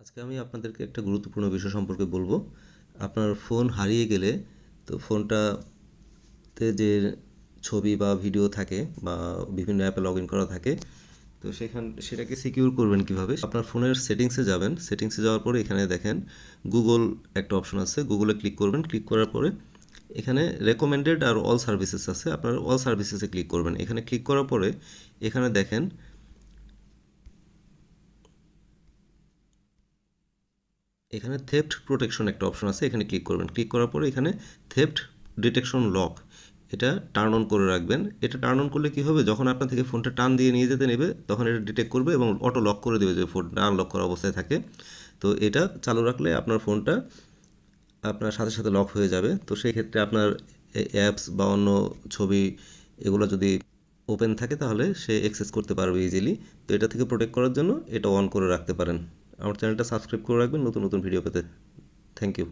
আজকে আমি আপনাদেরকে একটা গুরুত্বপূর্ণ বিষয় সম্পর্কে বলবো। আপনার ফোন হারিয়ে গেলে তো ফোনটাতে যে ছবি বা ভিডিও থাকে বা বিভিন্ন অ্যাপে লগ ইন করা থাকে, তো সেটাকে সিকিউর করবেন কিভাবে? আপনার ফোনের সেটিংসে যাবেন, সেটিংসে যাওয়ার পরে এখানে দেখেন গুগল একটা অপশন আছে, গুগলে ক্লিক করবেন। ক্লিক করার পরে এখানে রেকমেন্ডেড আর অল সার্ভিসেস আছে, আপনার অল সার্ভিসেসে ক্লিক করবেন। এখানে ক্লিক করার পরে এখানে দেখেন এখানে থেফট প্রোটেকশন একটা অপশন আছে, এখানে ক্লিক করবেন। ক্লিক করার পরে এখানে থেফট ডিটেকশন লক, এটা টার্ন অন করে রাখবেন। এটা টার্ন অন করলে কি হবে, যখন আপনার থেকে ফোনটা টান দিয়ে নিয়ে যেতে নেবে তখন এটা ডিটেক্ট করবে এবং অটো লক করে দেবে যে ফোনটা আনলক করা অবস্থায় থাকে। তো এটা চালু রাখলে আপনার ফোনটা আপনার সাথে সাথে লক হয়ে যাবে। তো সেই ক্ষেত্রে আপনার অ্যাপস বা অন্য ছবি এগুলো যদি ওপেন থাকে তাহলে সে অ্যাক্সেস করতে পারবে ইজিলি। তো এটা থেকে প্রোটেক্ট করার জন্য এটা অন করে রাখতে পারেন। আমার চ্যানেলটা সাবস্ক্রাইব করে রাখবেন নতুন নতুন ভিডিও পেতে। Thank you.